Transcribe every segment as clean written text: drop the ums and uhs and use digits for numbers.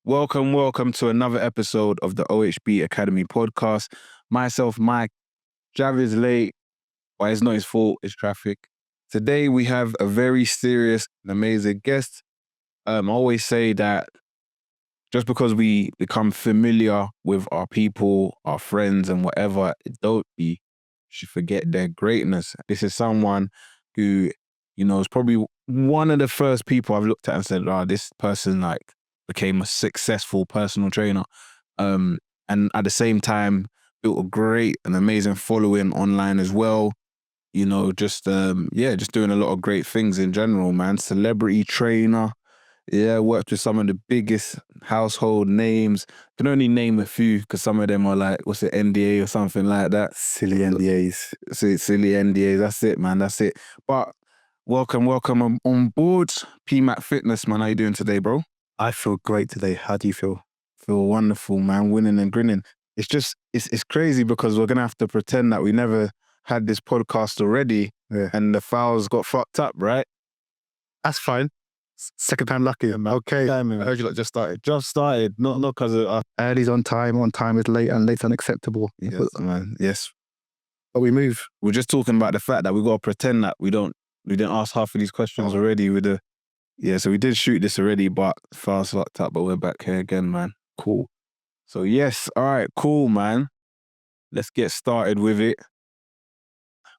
Welcome to another episode of the OHB Academy podcast. Myself, Mike, Jav is late, but it's not his fault, it's traffic. Today we have a very serious and amazing guest. I always say that just because we become familiar with our people, our friends and whatever, we should forget their greatness. This is someone who, is probably one of the first people I've looked at and said, this person became a successful personal trainer. And at the same time, built a great and amazing following online as well. Just doing a lot of great things in general, man. Celebrity trainer. Yeah, worked with some of the biggest household names. Can only name a few because some of them are NDA or something like that. Silly NDAs. Silly NDAs. That's it, man. That's it. But welcome on board. PMAC Fitness, man. How you doing today, bro? I feel great today. How do you feel? Feel wonderful, man. Winning and grinning. It's crazy because we're going to have to pretend that we never had this podcast already and the files got fucked up, right? That's fine. Second time lucky. Okay. I heard you just started. Just started. Not because of... Early's on time is late, and late's unacceptable. Yes, man. Yes. But we move. We're just talking about the fact that we got to pretend that we didn't ask half of these questions already with the... Yeah, so we did shoot this already, but files fucked up, but we're back here again, man. Cool. So yes, all right, cool, man. Let's get started with it.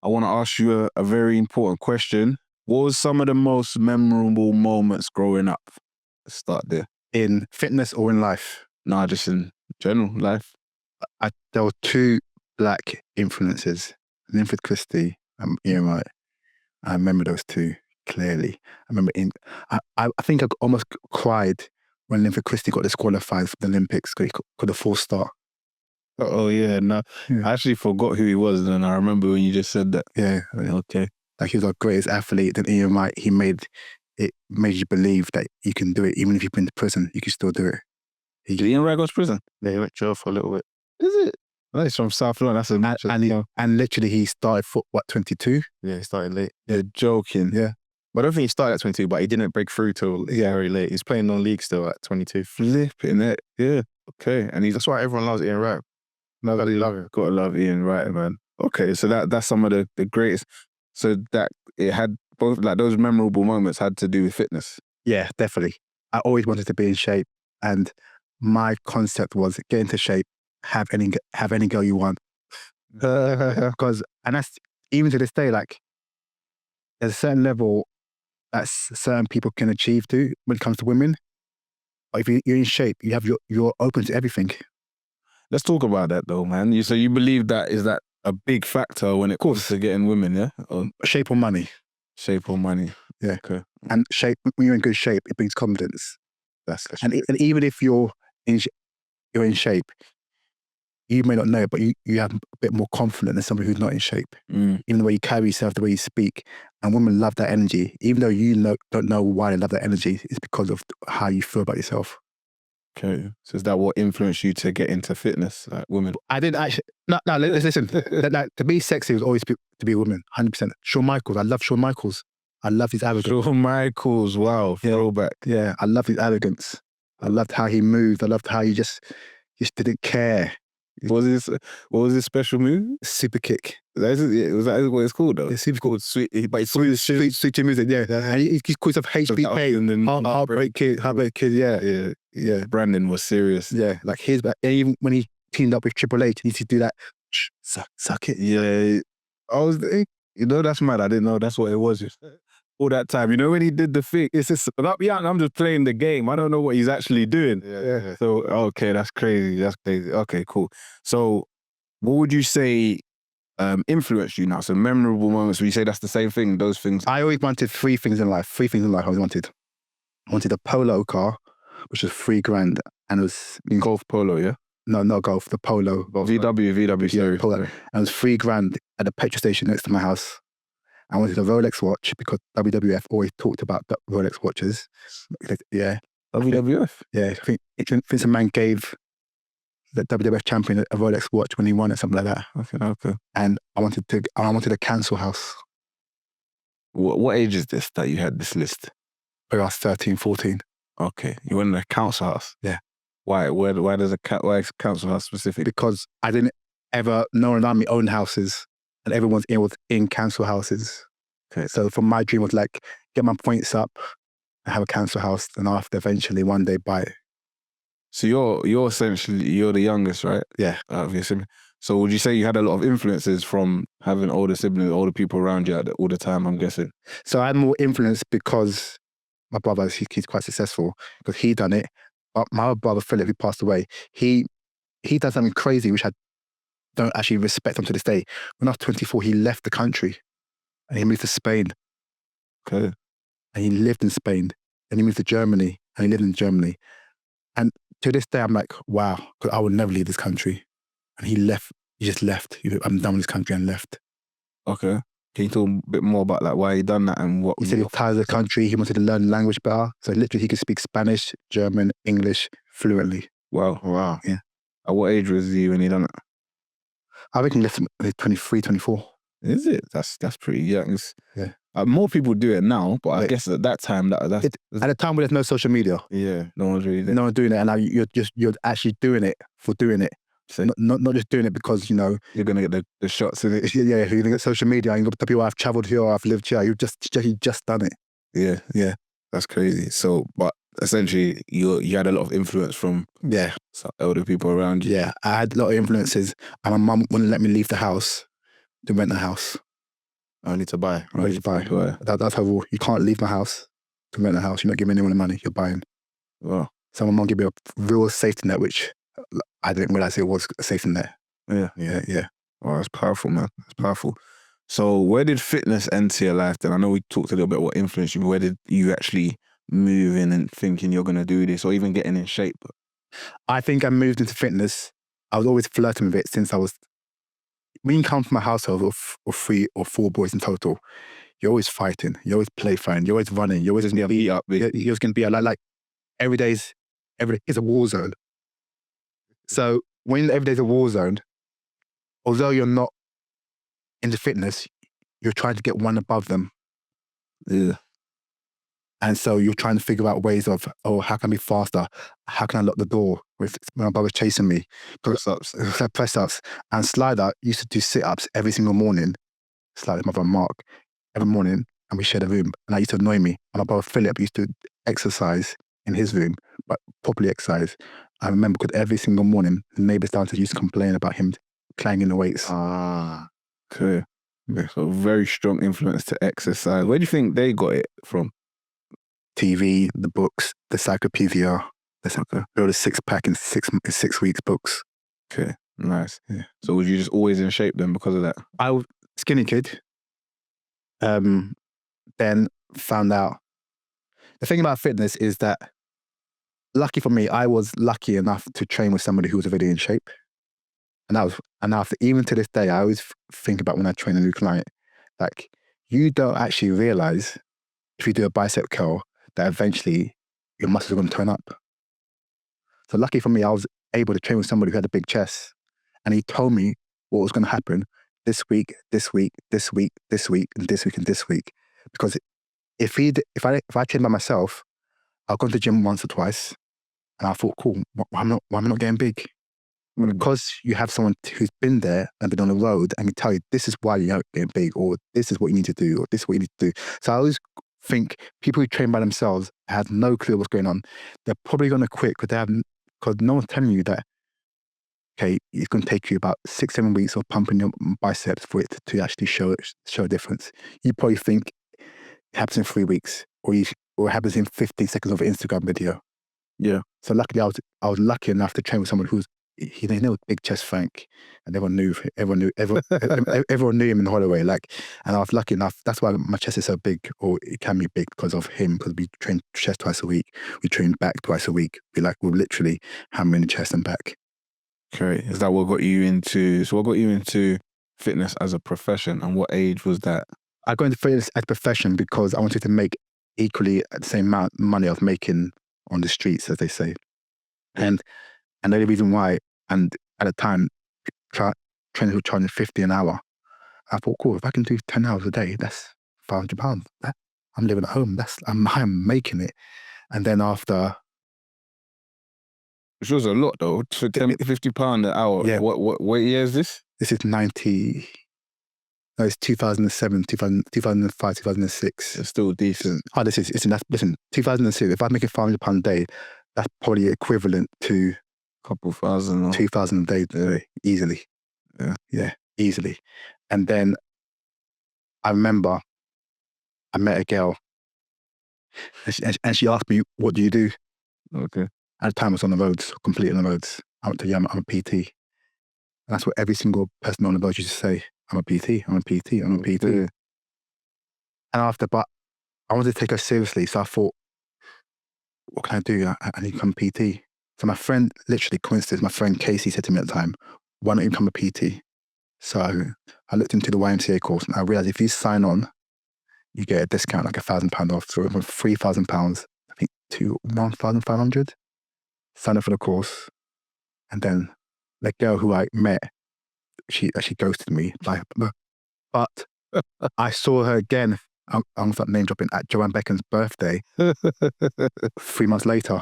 I want to ask you a very important question. What was some of the most memorable moments growing up? Let's start there. In fitness or in life? Nah, just in general life. There were two black influences, Linford Christie and Ian Wright. I remember those two clearly. I remember I think I almost cried when Linford Christie got disqualified for the Olympics because he got a 4-star. Oh yeah, no. Yeah. I actually forgot who he was, and I remember when you just said that. Yeah. Okay. Like he was our greatest athlete, and Ian Wright, he made you believe that you can do it, even if you've been to prison, you can still do it. Did Ian Wright go to prison? Yeah, he went to jail for a little bit. Is it? Oh, he's from South London. That's a match. And literally he started 22? Yeah, he started late. You're joking. Yeah. But I don't think he started at 22, but he didn't break through till very late. He's playing non-league still at 22. Flipping it. Yeah. Okay. And that's why everyone loves Ian Wright. No, gotta love Ian Wright, man. Okay, so that's some of the greatest. So that it had both, like those memorable moments had to do with fitness. Yeah, definitely. I always wanted to be in shape, and my concept was get into shape, have any girl you want. Because and that's even to this day, like there's a certain level that certain people can achieve to when it comes to women. But if you're in shape, you're open to everything. Let's talk about that though, man. So you believe that is that a big factor when it comes to getting women, yeah? Shape or money. Shape or money. Yeah. Okay. And shape, when you're in good shape, it brings confidence. And even if you're in shape, you may not know it, but you have a bit more confidence than somebody who's not in shape. Even the way you carry yourself, the way you speak. And women love that energy. Even though don't know why they love that energy, it's because of how you feel about yourself. Okay. So is that what influenced you to get into fitness, like women? I didn't actually... No, listen. To be sexy was always to be a woman, 100%. Shawn Michaels. I love Shawn Michaels. I love his arrogance. Shawn Michaels, wow, throwback. Yeah, I love his arrogance. I loved how he moved. I loved how he just didn't care. What was his special move? Super kick. Was that what it's called though? It's super cool. Sweet music, yeah. And he calls himself HBK. And then Heartbreak Kid, yeah. Brandon was serious. Yeah, like his back. Even when he teamed up with Triple H, he used to do that. Suck it. Yeah. That's mad. I didn't know that's what it was. All that time. When he did the thing, it's just, I'm just playing the game. I don't know what he's actually doing. Yeah. So, okay, that's crazy. Okay, cool. So, what would you say influenced you now? So, memorable moments, would you say that's the same thing, those things? I always wanted three things in life I always wanted. I wanted a polo car, which was $3,000, and it was... Golf polo, yeah? No, not golf, the polo. VW, sorry. Polo. And it was $3,000 at the petrol station next to my house. I wanted a Rolex watch because WWF always talked about the Rolex watches. Yeah. WWF? Yeah. I think Vince McMahon gave the WWF champion a Rolex watch when he won it, something like that. Okay. And I wanted a council house. What age is this that you had this list? I was 13, 14. Okay. You went in a council house? Yeah. Why? Why does why is council house specific? because I didn't ever, no one around me owned houses and everyone's in council houses. Okay. So from my dream was like, get my points up and have a council house and after eventually one day buy it. So you're essentially you're the youngest, right? Yeah. Out of your siblings. So would you say you had a lot of influences from having older siblings, older people around you all the time? I'm guessing. So I had more influence because my brother, he's quite successful because he done it. But my other brother, Philip, who passed away, he done something crazy, which I don't actually respect him to this day. When I was 24, he left the country and he moved to Spain Okay. and he lived in Spain. And he moved to Germany and he lived in Germany. And to this day, I'm like, wow, because I would never leave this country. And he left, he just left. I'm done with this country and left. Okay. Can you talk a bit more about like why he done that and what? He said he was tired of the country. He wanted to learn the language better. So literally he could speak Spanish, German, English fluently. Wow. Wow. Yeah. At what age was he when he done it? I reckon he left at 23, 24. Is it? That's pretty young. Yeah. More people do it now, but I Wait. guess at that time that's At the time when there's no social media, yeah, no one's really there. no one doing it, and now you're actually doing it for doing it. So Not just doing it because, you know, you're gonna get the shots in it. yeah, you're gonna get social media and you're gonna tell people I've traveled here, I've lived here. You just done it. Yeah, yeah, that's crazy. So, but essentially, you had a lot of influence from Yeah, elder people around you. yeah. I had a lot of influences, and my mum wouldn't let me leave the house to rent a house. Only to buy. Ready to buy. Wow. That's her rule. You can't leave my house to rent a house. You're not giving anyone the money. You're buying. Wow. So my mum gave me a real safety net, which I didn't realize it was a safety net. Yeah. Yeah. Wow, that's powerful, man. That's powerful. So, where did fitness enter your life then? I know we talked a little bit what influenced you, but where did you actually move in and thinking you're gonna do this, or even getting in shape? I think I moved into fitness. I was always flirting with it since I was. When you come from a household of 3 or 4 boys in total, you're always fighting. You're always play fighting. You're always running. You're always going to be up. You're always going to be like every day is a war zone. So when every day's a war zone, although you're not into fitness, you're trying to get one above them. Yeah. And so you're trying to figure out ways of, how can I be faster? How can I lock the door with my brother's chasing me? Press ups. And Slider used to do sit-ups every single morning. Slider, my brother Mark, every morning, and we shared a room. And that used to annoy me. And my brother Philip used to exercise in his room, but properly exercise. I remember because every single morning, the neighbours downstairs used to complain about him clanging the weights. Ah, okay. Yeah, so very strong influence to exercise. Where do you think they got it from? TV, the books, the encyclopedia, the 6-pack in 6 weeks books. Okay, nice. Yeah. So was you just always in shape then because of that? I was skinny kid. Then found out. The thing about fitness is that, lucky for me, I was lucky enough to train with somebody who was already in shape. And after, even to this day, I always think about when I train a new client, like, you don't actually realize if you do a bicep curl that eventually your muscles are going to turn up. So lucky for me, I was able to train with somebody who had a big chest, and he told me what was going to happen this week, this week, this week, this week, and this week, and this week. Because if I trained by myself, I'll go to the gym once or twice, and I thought, cool, why am I not getting big? Because you have someone who's been there and been on the road and can tell you this is why you're not getting big, or this is what you need to do, or this is what you need to do. So I always think people who train by themselves have no clue what's going on. They're probably going to quit because no one's telling you that, okay, it's going to take you about 6-7 weeks of pumping your biceps for it to actually show a difference. You probably think it happens in 3 weeks, or it happens in 15 seconds of an Instagram video. Yeah. So luckily, I was lucky enough to train with someone who's they know big chest Frank, and everyone knew him in Holloway. Like, and I was lucky enough. That's why my chest is so big, or it can be big because of him. Because we train chest twice a week, we train back twice a week. We're literally hammering the chest and back. Okay, is that what got you into? So what got you into fitness as a profession, and what age was that? I got into fitness as a profession because I wanted to make equally at the same amount of money I was making on the streets, as they say, and the only reason why. And at the time, trainers were charging $50 an hour. I thought, cool, if I can do 10 hours a day, that's £500. I'm living at home. I'm making it. And then after Which was a lot though. For £50 an hour. Yeah. What year is this? This is 90. No, it's 2007, 2005, 2006. It's still decent. Oh, listen, 2006, if I'm making £500 a day, that's probably equivalent to Couple thousand. Or... 2,000 a day, easily. Yeah, easily. And then I remember I met a girl and she asked me, what do you do? Okay. At the time I was on the roads, completely on the roads. I went to, I'm a PT. And that's what every single person on the road used to say. I'm a PT, I'm a PT, I'm a PT. Okay. And but I wanted to take her seriously. So I thought, what can I do? I need to become a PT. So my friend, literally coincidence, my friend Casey said to me at the time, why don't you become a PT? So I looked into the YMCA course and I realized if you sign on, you get a discount, like £1,000 off. So from £3,000, I think to 1,500. Sign up for the course. And then the girl who I met, she actually ghosted me. But I saw her again, I'm going to start name dropping, at Joanne Beckham's birthday 3 months later.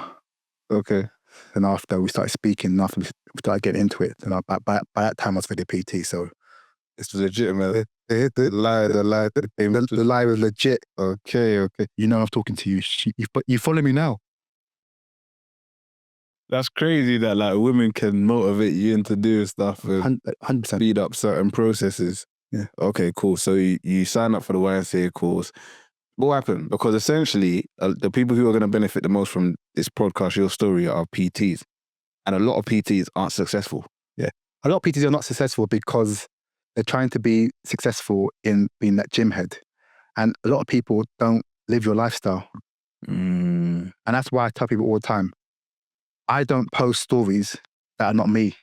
Okay. And after we started speaking, and after we started getting into it, and by that time I was already a PT, so It's legitimate. The lie was legit. Okay. You know I'm talking to you. But you follow me now. That's crazy that like women can motivate you into doing stuff and 100%. speed up certain processes. Yeah. Okay, cool. So you sign up for the YMCA course. What happened? Because essentially, the people who are going to benefit the most from this podcast, your story, are PTs. And a lot of PTs aren't successful. Yeah. A lot of PTs are not successful because they're trying to be successful in being that gym head. And a lot of people don't live your lifestyle. And that's why I tell people all the time, I don't post stories that are not me.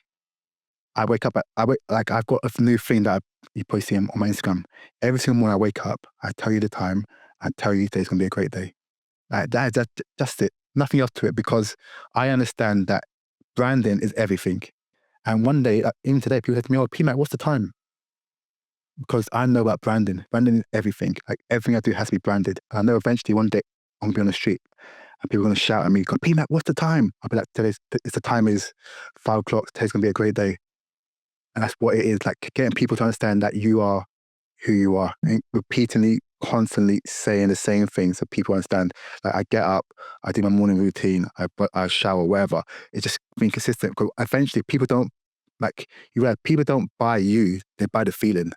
I've got a new thing that you probably see on my Instagram. Every single morning I wake up, I tell you the time, I tell you today's going to be a great day. That's just it. Nothing else to it, because I understand that branding is everything. And one day, even today, people said to me, oh, PMAC, what's the time? Because I know about branding. Branding is everything. Like everything I do has to be branded. And I know eventually one day I'm going to be on the street and people are going to shout at me, go, PMAC, what's the time? I'll be like, the time is 5 o'clock. Today's going to be a great day. And that's what it is, like getting people to understand that you are who you are, and repeatedly, constantly saying the same thing so people understand. Like I get up, I do my morning routine, I shower, whatever. It's just being consistent. Because eventually people don't, like you realize, people don't buy you, they buy the feeling.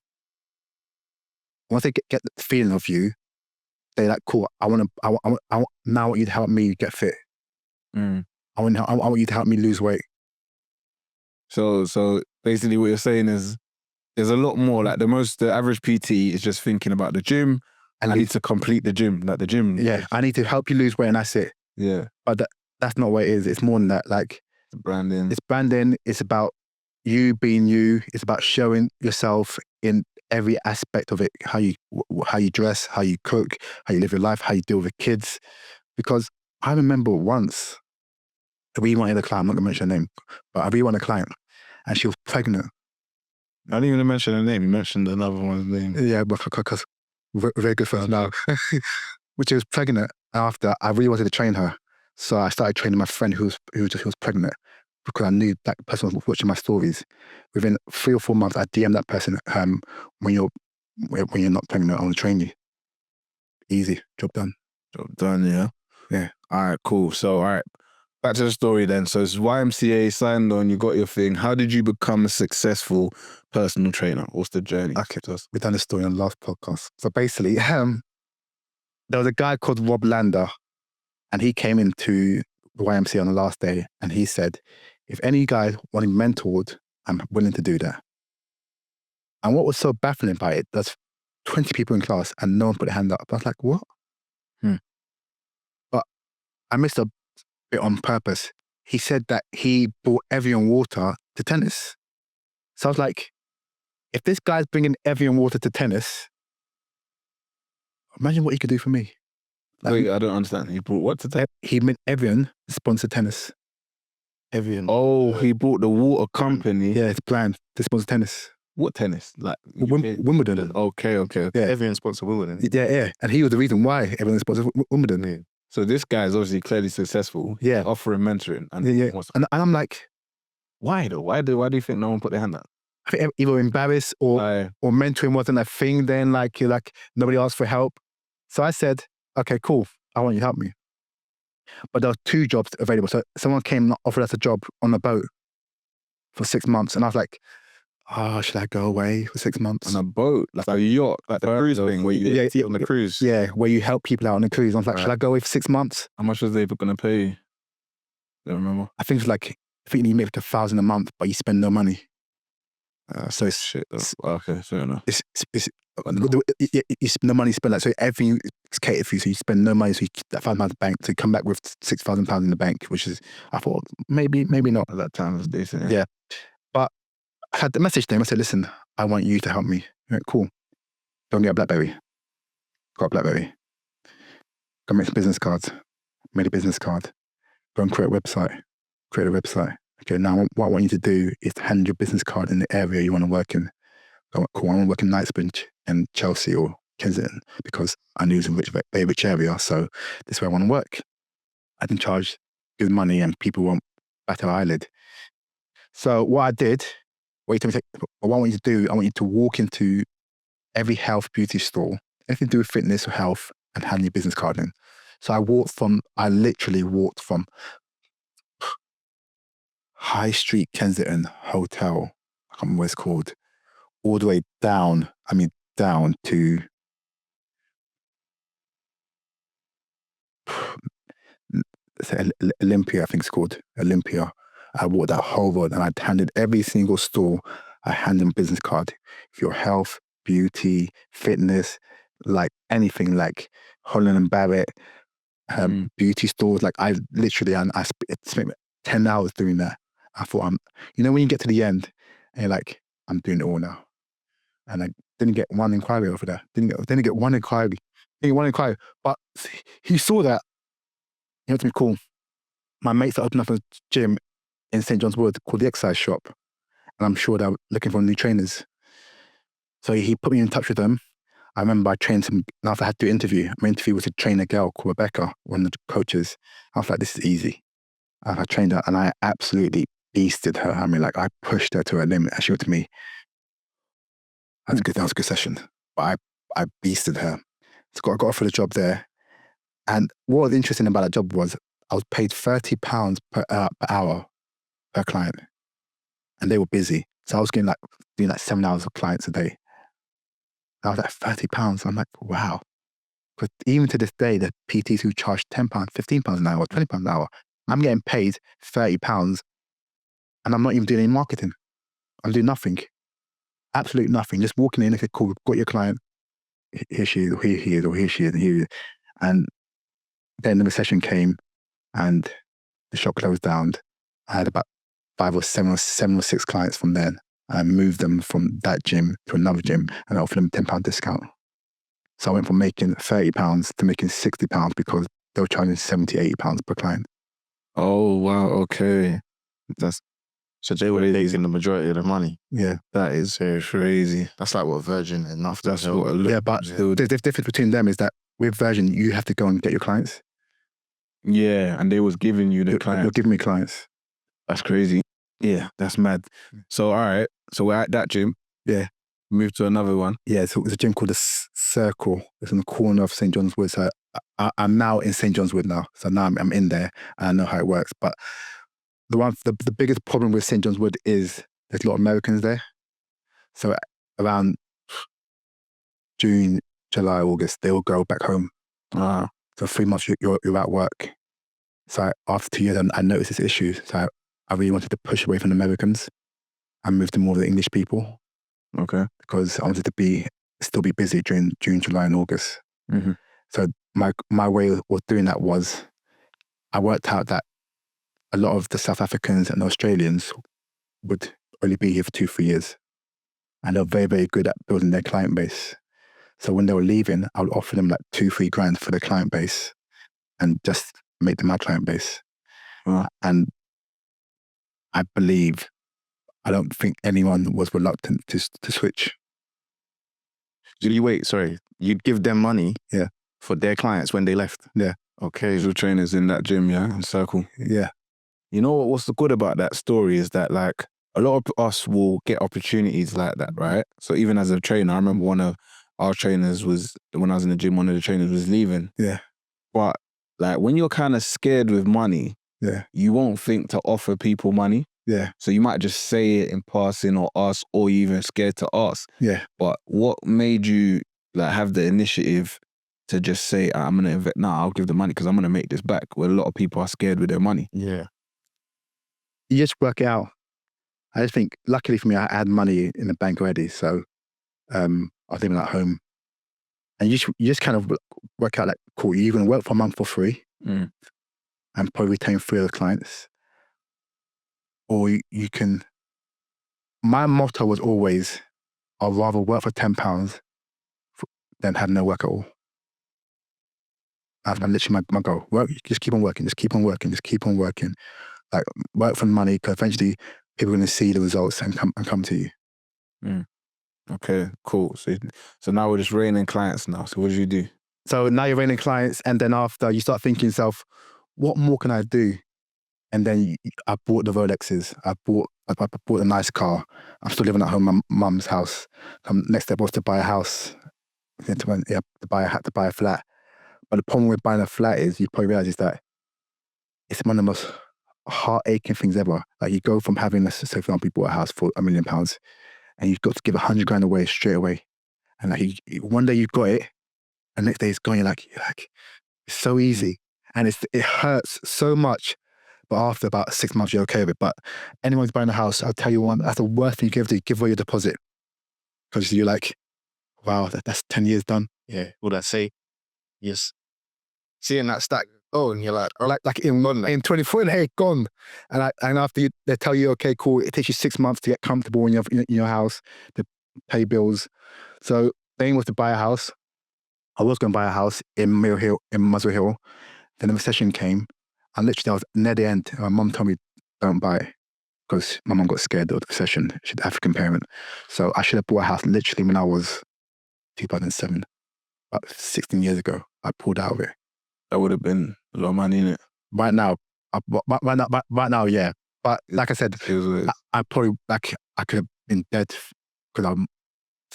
Once they get the feeling of you, they're like, cool, I now want you to help me get fit. I want you to help me lose weight. So basically what you're saying is there's a lot more. Like the average PT is just thinking about the gym. And I need to complete the gym. Like the gym. Yeah, I need to help you lose weight and that's it. Yeah. But that's not what it is. It's more than that. Like it's branding. It's branding. It's about you being you. It's about showing yourself in every aspect of it. How you dress, how you cook, how you live your life, how you deal with kids. Because I remember once, I really wanted a client, I'm not going to mention her name, but I really wanted a client and she was pregnant. I didn't even mention her name. You mentioned another one's name. Yeah, but because we're very good friends now. But she was pregnant. After, I really wanted to train her. So I started training my friend who was pregnant, because I knew that person was watching my stories. Within 3 or 4 months, I DM'd that person, when you're not pregnant, I want to train you. Easy, job done. Job done, yeah? Yeah. All right, cool. So, all right, back to the story then. So it's YMCA, signed on, you got your thing. How did you become a successful personal trainer? What's the journey? Okay, we've done this story on the last podcast. So basically, there was a guy called Rob Lander, and he came into the YMCA on the last day, and he said, if any guys want to be mentored, I'm willing to do that. And what was so baffling about it, there's 20 people in class and no one put their hand up. I was like, what? But I missed a bit on purpose. He said that he brought Evian water to tennis. So I was like, if this guy's bringing Evian water to tennis, imagine what he could do for me. Like, wait, I don't understand. He brought what to tennis? He made Evian sponsor tennis. Evian. Oh, he brought the water company. Yeah, it's planned to sponsor tennis. What tennis? Like Wimbledon. Okay. Yeah. Evian sponsor Wimbledon. Yeah. And he was the reason why everyone sponsored Wimbledon. Yeah. So this guy is obviously clearly successful. Yeah. Offering mentoring. And Yeah. what's- And I'm like, why though? Why do you think no one put their hand up? I think either embarrassed or mentoring wasn't a thing then. Like nobody asked for help. So I said, okay, cool. I want you to help me. But there were 2 jobs available. So someone came and offered us a job on a boat for 6 months. And I was like, oh, should I go away for 6 months? On a boat, like a yacht, like the cruise thing where you on the cruise. Yeah, where you help people out on the cruise. I was like, should I go away for 6 months? How much was they going to pay you? Don't remember. I think it's like, you make like $1,000 a month, but you spend no money. So it's shit. Okay, fair enough. It's the money spent. Like, so everything is catered for you. So you spend no money. So you keep that £5,000 in the bank. So you come back with £6,000 in the bank, which is, I thought maybe not. At that time, it was decent. Yeah. But I had the message to him. I said, listen, I want you to help me. He went, cool. Go and get a BlackBerry. Got a BlackBerry. Go make some business cards. Made a business card. Go and create a website. Create a website. Okay, now what I want you to do is to hand your business card in the area you want to work in. Cool, I want to work in Knightsbridge and Chelsea or Kensington because I knew it was a very rich area. So this is where I want to work. I can charge good money and people won't bat an eyelid. So what I did, what I want you to do, I want you to walk into every health beauty store, anything to do with fitness or health, and hand your business card in. So I literally walked from High Street Kensington Hotel, I can't remember what it's called, all the way down to Olympia, I think it's called, Olympia. I walked that whole road and I handed every single store, I handed them a business card. If you're health, beauty, fitness, like anything like Holland & Barrett, beauty stores, like I literally, I spent 10 hours doing that. I thought, when you get to the end and you're like, I'm doing it all now. And I didn't get one inquiry over there. Didn't get one inquiry. But he saw that. He went to me, cool. My mates are opening up a gym in St. John's Wood called the Exercise Shop. And I'm sure they're looking for new trainers. So he put me in touch with them. I remember I trained some, and after I had to interview, my interview was to train a girl called Rebecca, one of the coaches. I was like, this is easy. And I trained her and I absolutely beasted her. I pushed her to her limit. And she went to me, that was a good session. But I beasted her. So I got offered a job there. And what was interesting about that job was I was paid £30 per hour per client. And they were busy. So I was doing 7 hours of clients a day. I was like, £30. I'm like, wow. Because even to this day, the PTs who charge £10, £15 an hour, £20 an hour, I'm getting paid £30 and I'm not even doing any marketing. I'm doing nothing. Absolutely nothing. Just walking in, okay, cool, got your client. Here she is, or here he is, or here she is, and here he is. And then the recession came and the shop closed down. I had about 5 or 7 or 6 clients from then. I moved them from that gym to another gym and I offered them a £10 discount. So I went from making £30 to making £60 because they were charging £70, £80 per client. Oh, wow. Okay. So they were losing the majority of the money. Yeah. That is crazy. That's like what Virgin and Enough. But the difference between them is that with Virgin, you have to go and get your clients. Yeah, and they was giving you the clients. You're giving me clients. That's crazy. Yeah, that's mad. So, all right. So we're at that gym. Yeah. Moved to another one. Yeah, so it's a gym called the Circle. It's on the corner of St. John's Wood. So I'm now in St. John's Wood now. So now I'm in there and I know how it works. But the biggest problem with St. John's Wood is there's a lot of Americans there. So around June, July, August, they will go back home. So 3 months you're at work. So after 2 years, I noticed this issue. So I really wanted to push away from the Americans and move to more of the English people. Okay. Because I wanted to still be busy during June, July, and August. Mm-hmm. So my way of doing that was I worked out that a lot of the South Africans and Australians would only be here for 2-3 years. And they're very, very good at building their client base. So when they were leaving, I would offer them like 2-3 grand for their client base and just make them my client base. And I don't think anyone was reluctant to switch. You'd give them money for their clients when they left? Yeah. Okay. Visual trainers in that gym, yeah, in Circle. Yeah. You know what's the good about that story is that like a lot of us will get opportunities like that, right? So even as a trainer, I remember one of our trainers was, when I was in the gym, one of the trainers was leaving. Yeah. But like when you're kind of scared with money, Yeah. you won't think to offer people money. Yeah. So you might just say it in passing or ask, or you're even scared to ask. Yeah. But what made you like have the initiative to just say, I'm going to invest, I'll give the money because I'm going to make this back, where a lot of people are scared with their money. Yeah. You just work it out. I just think, luckily for me, I had money in the bank already. So I was living at home. And you just kind of work out like, cool, you're going to work for a month for free and probably retain 3 other clients. Or you can, my motto was always, I'd rather work for £10 than have no work at all. That's literally my goal. Work, just keep on working, just keep on working, just keep on working. Like work for the money, because eventually people are going to see the results and come to you. Okay, cool. So now we're just raining clients now. So what do you do? So now you're raining clients, and then after you start thinking to yourself, what more can I do? And then I bought the Rolexes. I bought a nice car. I'm still living at home, my mum's house. Next step was to buy a house. To buy a flat. But the problem with buying a flat is, you probably realize, is that it's one of the most heart-aching things ever. Like you go from having, say for example, you bought a house for £1 million, and you've got to give 100 grand away straight away. And like one day you've got it, and next day it's gone. You're like, it's so easy, and it hurts so much. But after about 6 months, you're okay with it. But anyone who's buying a house, I'll tell you one, that's the worst thing you can ever do, give away your deposit. Because you're like, wow, that's 10 years done. Yeah. What I say? Yes. Seeing that stack, and you're like, oh, Like in 24, hey, gone. And after they tell you, okay, cool, it takes you 6 months to get comfortable in your house, to pay bills. So the aim was to buy a house. I was going to buy a house in Muswell Hill. Then the recession came. And literally I was near the end. My mum told me, don't buy it, because my mum got scared of the recession. She's an African parent. So I should have bought a house literally when I was 2007, about 16 years ago. I pulled out of it. That would have been a lot of money, innit? Right now, yeah. But like I said, I probably, like, I could have been dead, because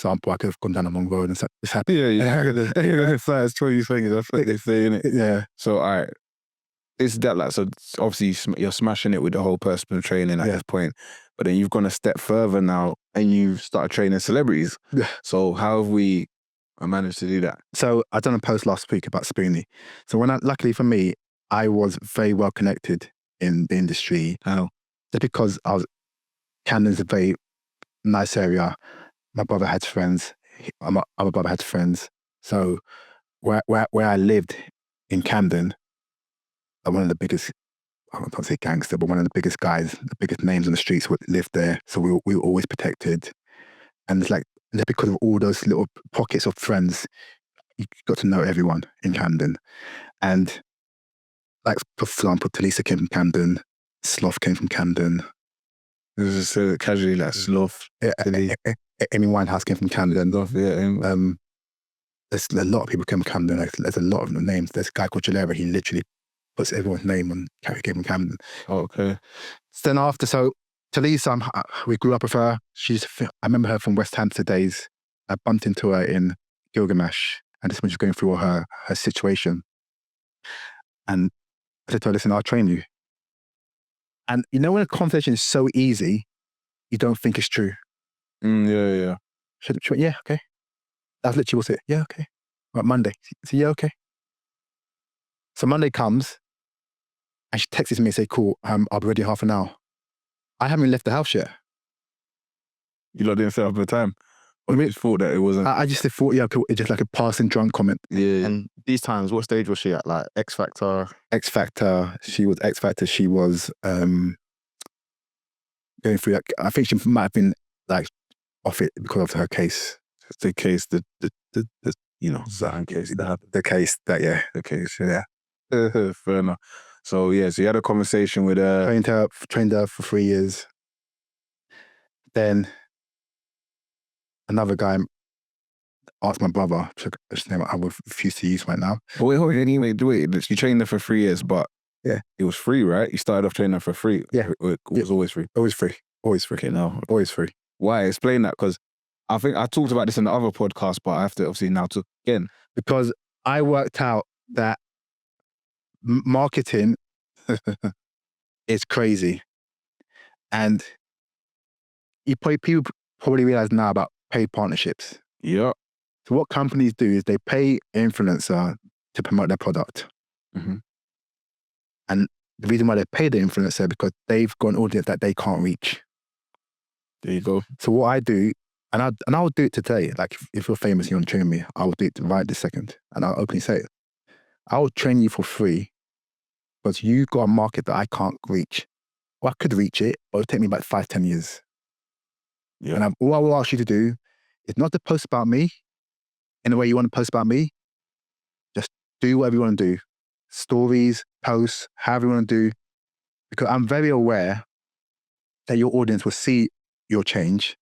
I could have gone down the wrong road and said, this happened. Yeah. It's 20 things. That's what they say, innit? Yeah. So, all right. It's that, like, so obviously you're smashing it with the whole personal training at this point, but then you've gone a step further now and you've started training celebrities. Yeah. So how have we managed to do that? So I done a post last week about Spoonie. So luckily for me, I was very well connected in the industry. How? Just because Camden's a very nice area. My brother had friends. My other brother had friends. So where I lived in Camden, one of the biggest, I don't say gangster, but one of the biggest guys, the biggest names on the streets would live there. So we were always protected. And it's like, because of all those little pockets of friends, you got to know everyone in Camden. And like, for example, Talisa came from Camden, Sloth came from Camden. It was just casually like Sloth. Amy Winehouse came from Camden. Sloth, yeah. There's a lot of people came from Camden. Like, there's a lot of names. There's a guy called Jalera. He literally puts everyone's name on Carrie came from Camden. Oh, okay. Then after, so Talisa, we grew up with her. I remember her from West Hampstead days. I bumped into her in Gilgamesh, and this when she was going through all her situation. And I said to her, listen, I'll train you. And you know when a conversation is so easy, you don't think it's true. Yeah. She went, yeah, okay. That's literally what's it. Yeah, okay. Right, Monday. So yeah, okay. So Monday comes, and she texts me and say, cool, I'll be ready in half an hour. I haven't left the house yet. You lot didn't set up a time? Or you just thought that it wasn't? I just thought, yeah, okay, it's just like a passing drunk comment. Yeah. And these times, what stage was she at? Like X Factor? X Factor. She was X Factor. She was going through, like, I think she might have been like off it because of her case. The case, the Zion case. The case that, yeah. The case, yeah. Fair enough. So, yeah, so you had a conversation with her. Trained her for 3 years. Then another guy, ask my brother, which name I would refuse to use right now. But wait, anyway, you trained there for 3 years, but Yeah. it was free, right? You started off training there for free. Yeah. It was always free. Always free. Always free. Okay, no. Always free. Why? Explain that, because I think I talked about this in the other podcast, but I have to obviously now talk again. Because I worked out that marketing is crazy. And people probably realize now about paid partnerships. Yeah. So what companies do is they pay influencer to promote their product. Mm-hmm. And the reason why they pay the influencer because they've got an audience that they can't reach. There you go. So what I do, and I'll do it today. Like if you're famous and you want to train me, I will do it right this second. And I'll openly say it. I will train you for free because you've got a market that I can't reach. Well, I could reach it, but it'll take me about 5-10 years. Yeah. And all I will ask you to do is not to post about me in the way you want to post about me. Just do whatever you want to do. Stories, posts, however you want to do. Because I'm very aware that your audience will see your change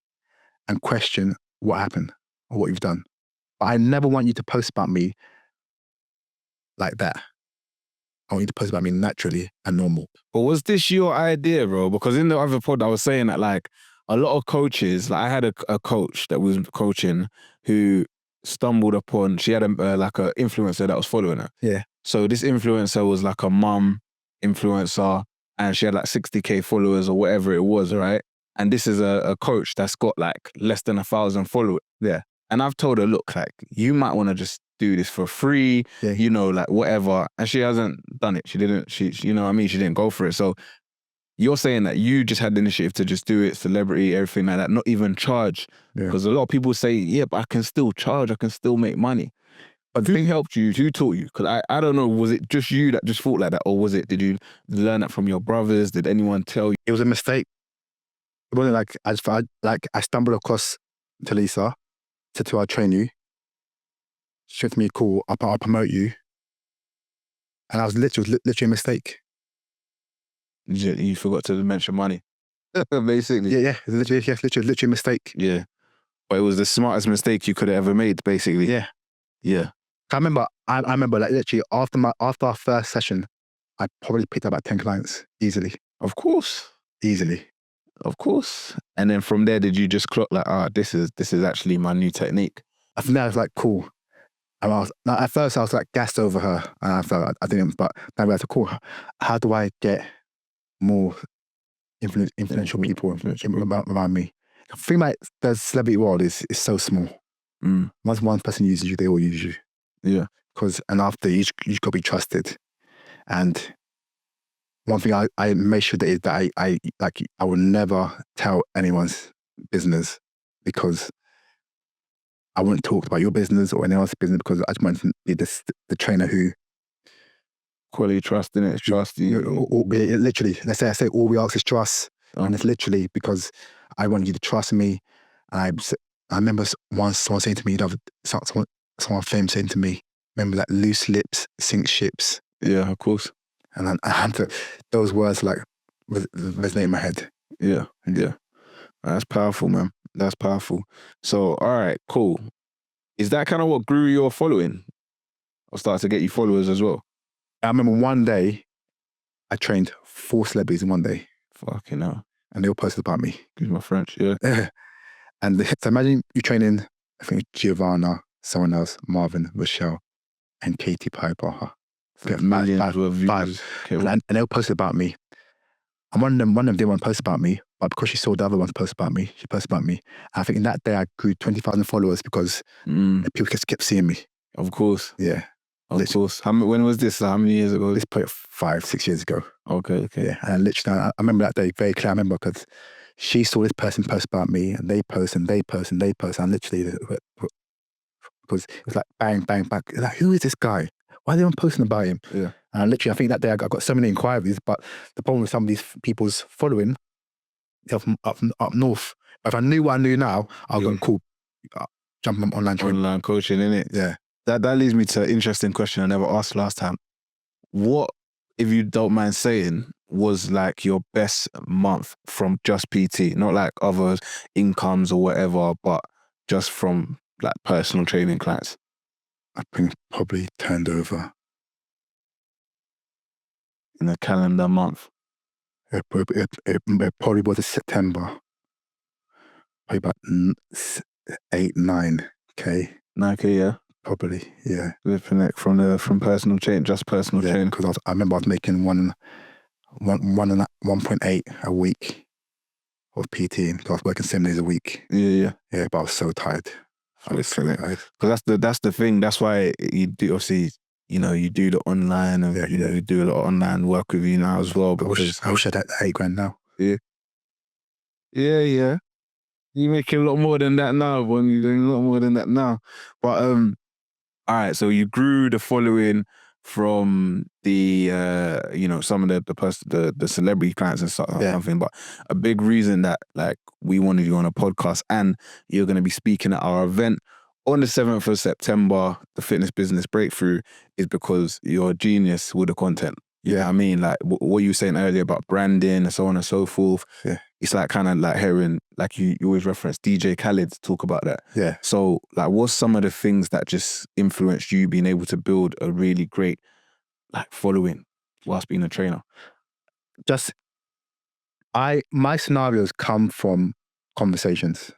and question what happened or what you've done. But I never want you to post about me like that. I want you to post about me naturally and normal. But was this your idea, bro? Because in the other pod, I was saying that like a lot of coaches, like I had a coach that was coaching who stumbled upon, she had like an influencer that was following her. Yeah. So this influencer was like a mum influencer and she had like 60K followers or whatever it was, right? And this is a coach that's got like less than 1,000 followers. Yeah. And I've told her, look, like you might want to just do this for free, Yeah. you know, like whatever. And she hasn't done it. She you know what I mean? She didn't go for it. So you're saying that you just had the initiative to just do it, celebrity, everything like that, not even charge. Yeah. Because a lot of people say, yeah, but I can still charge, I can still make money. But who helped you? Who taught you? Because I don't know, was it just you that just thought like that? Or was it, did you learn that from your brothers? Did anyone tell you? It was a mistake. It wasn't like I stumbled across Talisa, said to her, I'll train you. She said to me, cool, I'll promote you. And I was literally a mistake. You forgot to mention money. Basically. Yeah, literally a mistake. Yeah. But it was the smartest mistake you could have ever made, basically. Yeah. Yeah. I remember like literally after our first session, I probably picked up about 10 clients easily. Of course. Easily. Of course. And then from there, did you just clock like, this is actually my new technique? I think that was like, cool. And at first I was like gassed over her and I felt I didn't, but then I realized, cool, how do I get more influential people around me? I think like the celebrity world is so small. Once one person uses you, they all use you. Yeah. And after you got to be trusted. And one thing I make sure that I will never tell anyone's business because I wouldn't talk about your business or anyone else's business because I just want to be the trainer who quality trust in it, trust you. Literally, let's say I say all we ask is trust, and it's literally because I want you to trust me. And I remember once someone saying to me, someone famous saying to me, remember that loose lips sink ships. Yeah, of course. And I had to, those words like resonate in my head. Yeah, yeah. That's powerful, man. That's powerful. So, all right, cool. Is that kind of what grew your following? Or started to get you followers as well? I remember one day, I trained 4 celebrities in one day. Fucking hell. And they all posted about me. Excuse my French, yeah. And so imagine you training, I think, Giovanna, someone else, Marvin, Rochelle, and Katie Piper. Millions of views. And they all posted about me. And one of them didn't want to post about me, but because she saw the other ones post about me, she posted about me. And I think in that day I grew 20,000 followers because people kept seeing me. Of course. Yeah. Of course. When was this? How many years ago? This probably 5-6 years ago. Okay. Yeah. And literally, I remember that day very clear. I remember because she saw this person post about me and they post and they post and they post. And literally, because it was like bang, bang, bang. Like, who is this guy? Why are they posting about him? Yeah. And literally, I think that day I got so many inquiries, but the problem with some of these people's following, they're from up north. But if I knew what I knew now, I'll go cool, jump on online training. Online coaching, innit? Yeah. That leads me to an interesting question I never asked last time. What, if you don't mind saying, was like your best month from just PT? Not like other incomes or whatever, but just from like personal training clients? I think probably turned over. In a calendar month? It probably was in September. Probably about 8, 9K. 9K, yeah. Probably, yeah. From personal training, just personal Yeah, training. because I remember I was making 1.8 a week of PT. Because I was working 7 days a week. Yeah. Yeah, but I was so tired. I was so tired. Because that's the thing. That's why you do, obviously, you do the online and you do a lot of online work with you now as well. I wish I had that 8 grand now. Yeah. You're making a lot more than that now, but you're doing a lot more than that now. But all right, so you grew the following from the some of the celebrity clients and stuff, something. But a big reason that like we wanted you on a podcast and you're going to be speaking at our event on the 7th of September, the Fitness Business Breakthrough, is because you're a genius with the content. You know what I mean? Like what you were saying earlier about branding and so on and so forth. Yeah. It's like kind of like hearing, like you always reference DJ Khaled to talk about that. Yeah. So like what's some of the things that just influenced you being able to build a really great like following whilst being a trainer? My scenarios come from conversations.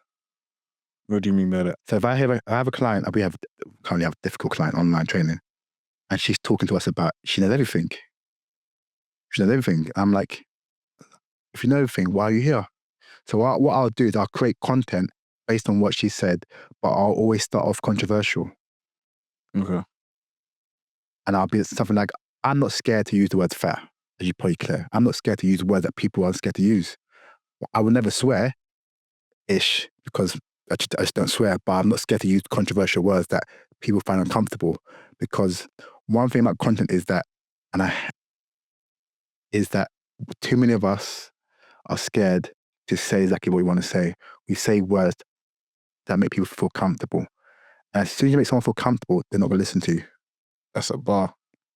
What do you mean by that? So if I have a client, we currently have a difficult client, online training, and she's talking to us about, she knows everything. I'm like, if you know everything, why are you here? So what I'll do is I'll create content based on what she said, but I'll always start off controversial. Okay. And I'll be something like, I'm not scared to use the word fat, as you probably clear. I'm not scared to use words that people are scared to use. I will never swear-ish, because I just don't swear, but I'm not scared to use controversial words that people find uncomfortable. Because one thing about content is that, too many of us are scared to say exactly what we want to say. We say words that make people feel comfortable. And as soon as you make someone feel comfortable, they're not going to listen to you. That's a bar.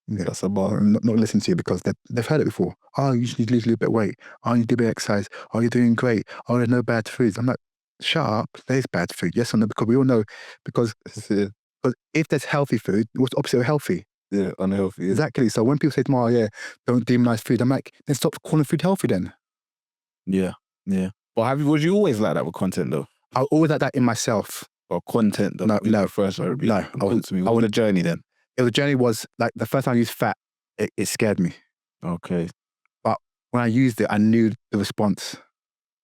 Yeah. That's a bar. Not listen to you because they've heard it before. Oh, you just need to lose a little bit of weight. Oh, you need to do a bit of exercise. Oh, you're doing great. Oh, there's no bad foods. I'm like, shut up. There's bad food. Yes or no? Because we all know, because if there's healthy food, what's the opposite of healthy? Yeah, unhealthy. Yeah. Exactly. So when people say to me, oh yeah, don't demonize food, I'm like, then stop calling food healthy then. Yeah. But was you always like that with content though? I was always like that in myself. Or content though? No. First, No. Talk to me. What was the journey then? The journey was like the first time I used fat, it scared me. Okay. But when I used it, I knew the response.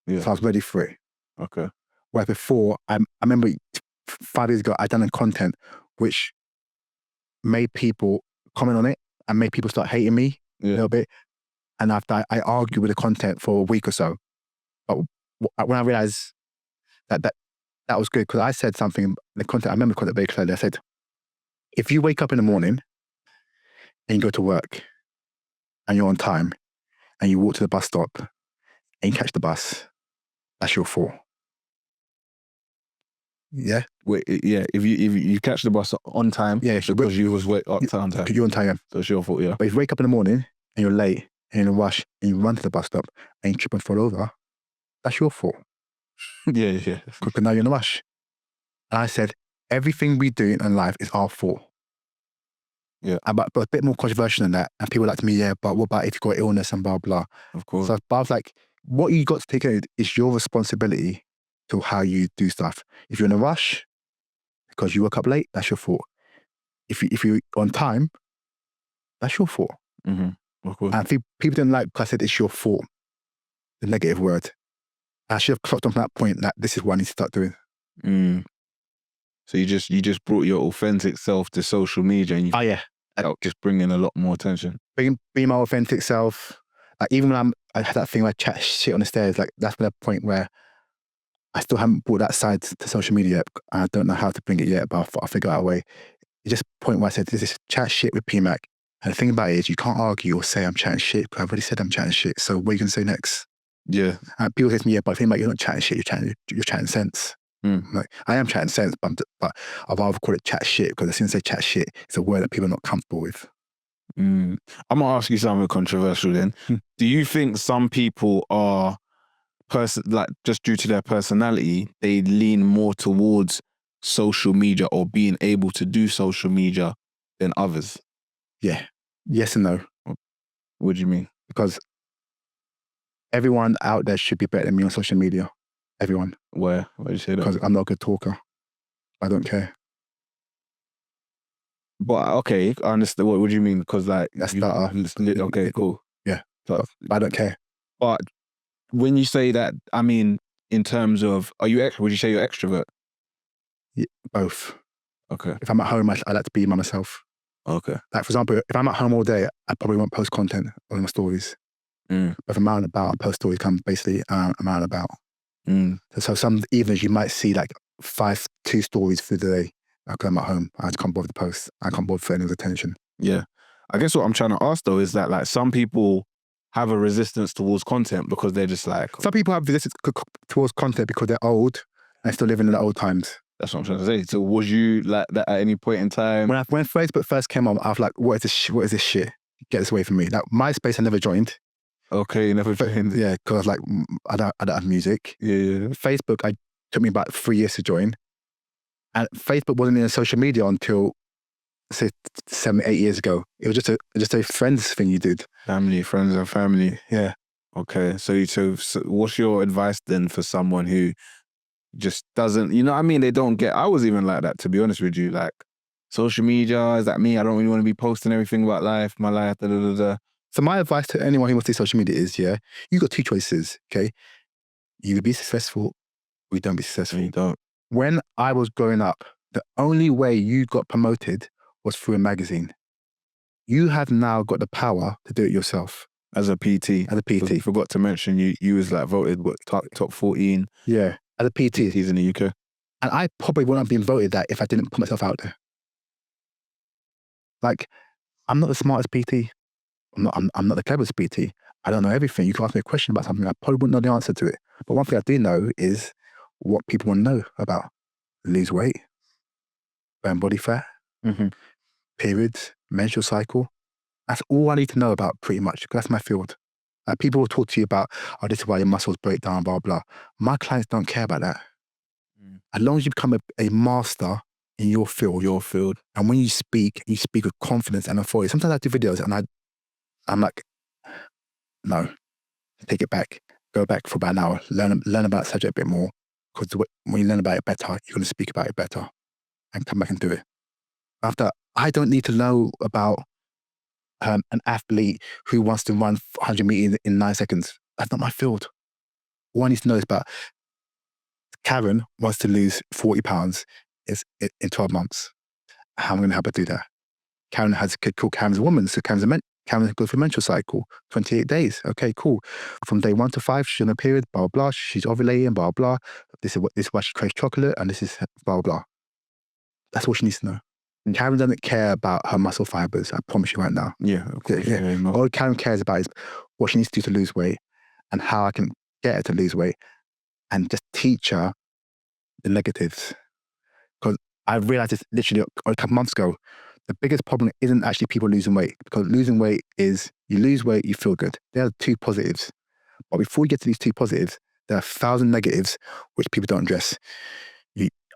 Yeah. So I was ready for it. Okay. Where before, I remember 5 years ago, I'd done a content which made people comment on it and made people start hating me a little bit. And after I argued with the content for a week or so. But when I realized that was good, because I said something in the content, I remember the content very clearly. I said, if you wake up in the morning and you go to work and you're on time and you walk to the bus stop and you catch the bus, that's your fault. Yeah. Wait, yeah. If you catch the bus on time, because you was on time. You're on time. So it's your fault, yeah. But if you wake up in the morning and you're late and you're in a rush and you run to the bus stop and you trip and fall over, that's your fault. Yeah. Because now you're in a rush. And I said, everything we do in life is our fault. Yeah. But a bit more controversial than that. And people like to me, but what about if you've got illness and blah, blah. Of course. So but I was like, what you got to take out is your responsibility to how you do stuff. If you're in a rush because you woke up late, that's your fault. If you're on time, that's your fault. Mm-hmm. Of course. And people didn't like because I said it's your fault, the negative word. I should have clocked on from that point that this is what I need to start doing. So you just brought your authentic self to social media and you just bringing a lot more attention. Being my authentic self. Like even when I had that thing where I chat shit on the stairs, like that's been a point where I still haven't brought that side to social media yet. I don't know how to bring it yet, but I'll figure out a way. It's just a point where I said, this is chat shit with PMAC. And the thing about it is you can't argue or say I'm chatting shit, because I've already said I'm chatting shit. So what are you going to say next? Yeah. And people say to me, but I think you're not chatting shit, you're chatting sense. Like, I am chatting sense, but I'd rather call it chat shit, because as soon as I say chat shit, it's a word that people are not comfortable with. I'm going to ask you something controversial then. Do you think some people are, just due to their personality, they lean more towards social media or being able to do social media than others? Yeah. Yes and no. What do you mean? Because everyone out there should be better than me on social media. Everyone. Why do you say that? Because I'm not a good talker. I don't care. But okay, I understand. What do you mean? Because like That's you- that. okay, cool. Yeah. But I don't care. But when you say that, I mean, in terms of, would you say you're extrovert? Both. Okay. If I'm at home, I like to be by myself. Okay. Like, for example, if I'm at home all day, I probably won't post content on my stories. Mm. But if I'm out and about, I post stories, basically, I'm out and about. Mm. So some evenings you might see like 2 stories through the day. Okay, I'm at home. I just can't bother to post. I can't bother for anyone's attention. Yeah. I guess what I'm trying to ask though is that like some people have a resistance towards content because they're just like, Some people have resistance towards content because they're old and still living in the old times. that's what I'm trying to say. So was you like that at any point in time? When Facebook first came on, I was like, what is this shit? Get this away from me. Like, MySpace I never joined. Okay, you never But, joined. yeah, because I was like, I don't have music. Yeah. Facebook, took me about 3 years to join. And Facebook wasn't in social media until, say, 7, 8 years ago. It was just a friends thing you did. Friends and family. Yeah. Okay. So what's your advice then for someone who just doesn't, you know what I mean? They don't get, I was even like that, to be honest with you. Like, social media, is that me? I don't really want to be posting everything about my life, da da da da. So my advice to anyone who wants to do social media is, yeah, you got 2 choices, okay? You be successful or you don't be successful. You don't. When I was growing up, the only way you got promoted was through a magazine. You have now got the power to do it yourself. As a PT. As a PT. I forgot to mention, you was like voted top 14 Yeah, as a PT. PTs in the UK. And I probably wouldn't have been voted that if I didn't put myself out there. Like, I'm not the smartest PT. I'm not the cleverest PT. I don't know everything. You can ask me a question about something, I probably wouldn't know the answer to it. But one thing I do know is what people want to know about. Lose weight, burn body fat, Mm-hmm. periods, menstrual cycle. That's all I need to know about pretty much, because that's my field. People will talk to you about, oh, this is why your muscles break down, blah, blah. My clients don't care about that. Mm. As long as you become a master in your field, and when you speak with confidence and authority. Sometimes I do videos and I'm like, no, take it back. Go back for about an hour. Learn about the subject a bit more. Because when you learn about it better, you're going to speak about it better and come back and do it. After, I don't need to know about an athlete who wants to run 100 meters in 9 seconds. That's not my field. All I need to know is about Karen wants to lose 40 pounds in 12 months. How am I going to help her do that? Karen has a kid called Karen's a woman, so Karen goes through a menstrual cycle, 28 days. Okay, cool. From day 1 to 5, she's on a period, blah, blah. She's ovulating, blah, blah. This is why she craves chocolate, and this is blah, blah. That's all she needs to know. And Karen doesn't care about her muscle fibers, I promise you right now. Yeah, of course. Yeah. All Karen cares about is what she needs to do to lose weight and how I can get her to lose weight and just teach her the negatives. Because I realized this literally a couple months ago. The biggest problem isn't actually people losing weight, because losing weight is you lose weight, you feel good. There are 2 positives. But before you get to these 2 positives, there are 1,000 negatives which people don't address.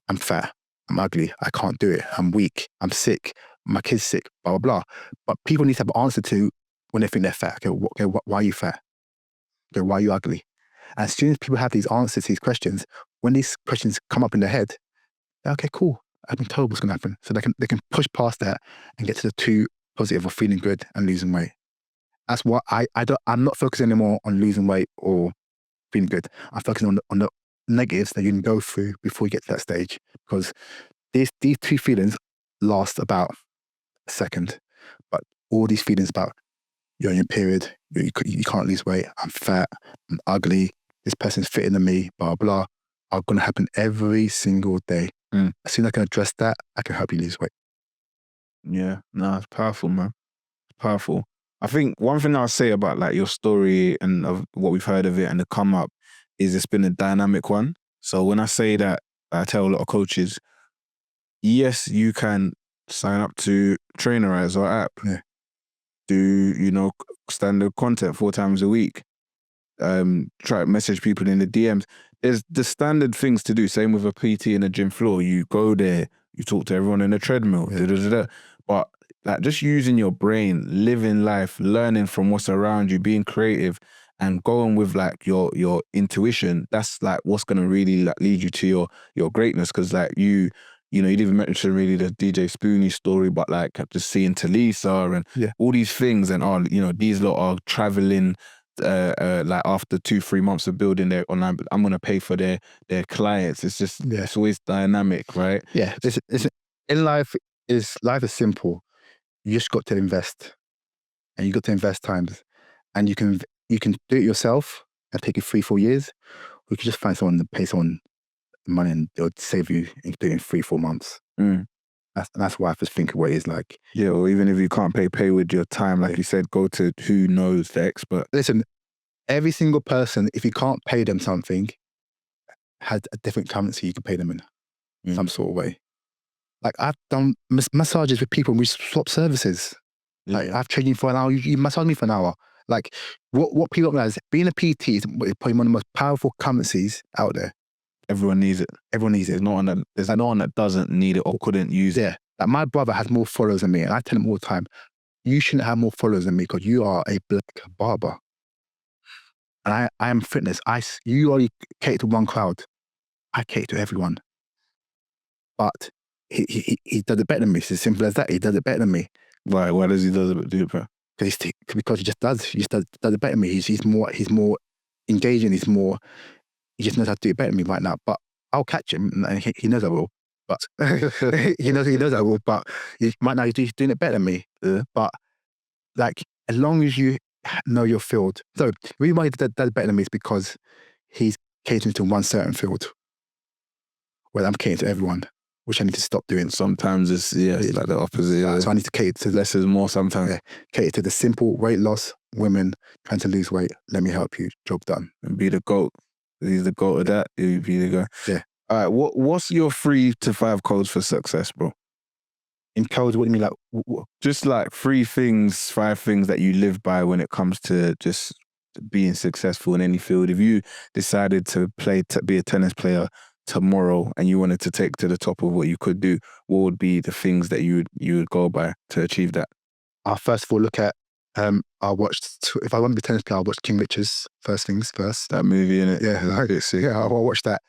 I'm fat, I'm ugly, I can't do it, I'm weak, I'm sick, my kid's sick, blah, blah, blah. But people need to have an answer to when they think they're fat. Okay, why are you fat? Okay, why are you ugly? And as soon as people have these answers to these questions, when these questions come up in their head, they're okay, cool. I've been told what's going to happen. So they can push past that and get to the 2 positive of feeling good and losing weight. That's what I'm not focusing anymore on losing weight or feeling good. I'm focusing on the negatives that you can go through before you get to that stage. Because these 2 feelings last about a second. But all these feelings about you're on your period, you can't lose weight, I'm fat, I'm ugly, this person's fitter than me, blah, blah, are going to happen every single day. Mm. As soon as I can address that, I can help you lose weight. Yeah, no, it's powerful, man. It's powerful. I think one thing I'll say about like your story and of what we've heard of it and the come up is it's been a dynamic one. So when I say that, I tell a lot of coaches, yes, you can sign up to Trainerize or app. Yeah. Do, standard content 4 times a week. try to message people in the DMs. There's the standard things to do. Same with a PT in a gym floor. You go there, you talk to everyone in the treadmill. But like just using your brain, living life, learning from what's around you, being creative, and going with like your intuition. That's like what's gonna really like lead you to your greatness. Because like you didn't even mention really the DJ Spoonie story, but like just seeing Talisa and all these things, and these lot are traveling. Like after 2-3 months of building their online, I'm gonna pay for their clients. It's just it's always dynamic, right? Yeah, in life is simple. You just got to invest, and you got to invest times, and you can do it yourself and take you 3-4 years, or you can just find someone to pay someone money and it'll save you in doing 3-4 months. That's why I just think of what it is like. Yeah, or even if you can't pay with your time, like you said, go to who knows the expert. Listen, every single person, if you can't pay them something, has a different currency you can pay them in some sort of way. Like I've done massages with people and we swap services. Like I've trained you for an hour, you massage me for an hour. Like what people don't realize, being a PT is probably one of the most powerful currencies out there. Everyone needs it. Everyone needs it. There's no one that doesn't need it or couldn't use it. Yeah. Like my brother has more followers than me, and I tell him all the time, you shouldn't have more followers than me because you are a black barber. And I am fitness. You only cater to one crowd. I cater to everyone. But he does it better than me. It's as simple as that. He does it better than me. Why? Why does he do it better? Because he just does. He just does it better than me. He's more engaging. He just knows how to do it better than me right now. But I'll catch him, and he knows I will. But he knows I will. But right now he's doing it better than me. But like, as long as you know your field. So the reason why he does it better than me is because he's catering to one certain field, where I'm catering to everyone, which I need to stop doing. Sometimes it's like the opposite. Yeah. So I need to cater to less is more sometimes. Yeah, cater to the simple weight loss women trying to lose weight. Let me help you. Job done. And be the GOAT. He's the GOAT of that. You be the guy. Yeah. All right. What's your 3 to 5 codes for success, bro? In codes, what do you mean? Like just like 5 things that you live by when it comes to just being successful in any field. If you decided to be a tennis player tomorrow and you wanted to take to the top of what you could do, what would be the things that you would go by to achieve that? I'll first of all look at, I'll watch, if I want to be a tennis player, I'll watch King Richards first things first. That movie, innit? Yeah, I'll watch that.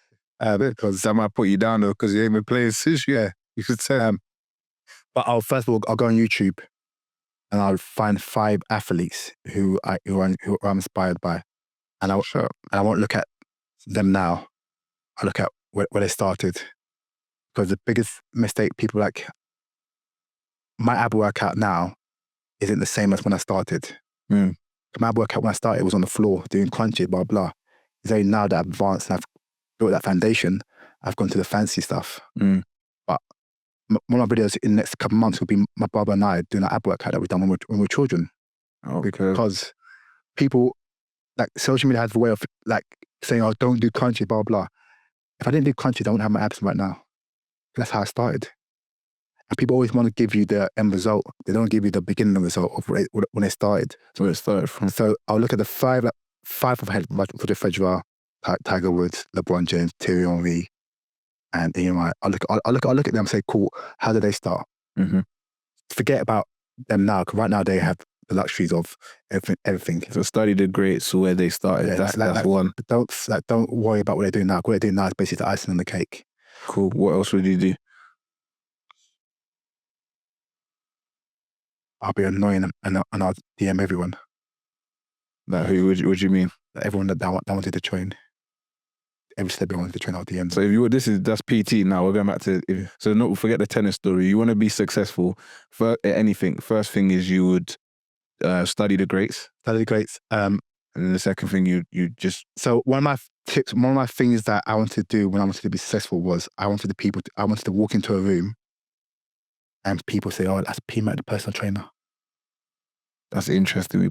Because that might put you down though, because you ain't been playing since. Yeah, you could say. But I'll go on YouTube and I'll find 5 athletes who I'm inspired by. And I won't look at them now. I look at where they started. Because the biggest mistake people my ab workout now isn't the same as when I started. My ab workout when I started was on the floor doing crunches, blah, blah. It's only now that I've advanced and I've built that foundation, I've gone to the fancy stuff. But one of my videos in the next couple of months will be my brother and I doing that ab workout that we've done when we were children. Because people, like, social media has a way of like saying, oh, don't do crunches, blah, blah. If I didn't do crunches, I wouldn't have my abs right now. That's how I started. And people always want to give you the end result. They don't give you the beginning result of when they started. So where it started from. So I'll look at the 5 of head for the Federer, Tiger Woods, LeBron James, Thierry Henry, and I'll look at them and say, cool, how did they start? Forget about them now, because right now they have the luxuries of everything. So study the greats where they started. Yeah, that's one. Don't worry about what they're doing now. What they're doing now is basically the icing on the cake. Cool. What else would you do? I'll be annoying and I'll DM everyone. Like who? What do you mean? Everyone that wanted to train. Every celebrity wanted to train, I'll DM. So if that's PT now. We're going back to so not forget the tennis story. You want to be successful at anything. First thing is you would study the greats. Study the greats. And then the second thing you just. So one of my tips, one of my things that I wanted to do when I wanted to be successful was I wanted to walk into a room and people say, oh, that's PMAC, the personal trainer. That's interesting.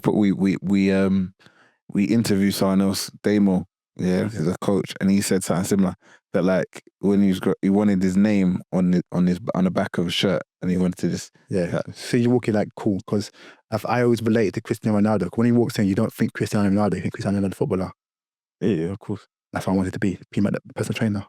We interviewed someone else, Damo, he's a coach, and he said something similar, that like when he wanted his name on the back of a shirt, And he wanted to just See you walking like cool, because I always relate to Cristiano Ronaldo. When he walks in, you don't think Cristiano Ronaldo, you think Cristiano Ronaldo the footballer. Yeah, of course. That's what I wanted to be the personal trainer.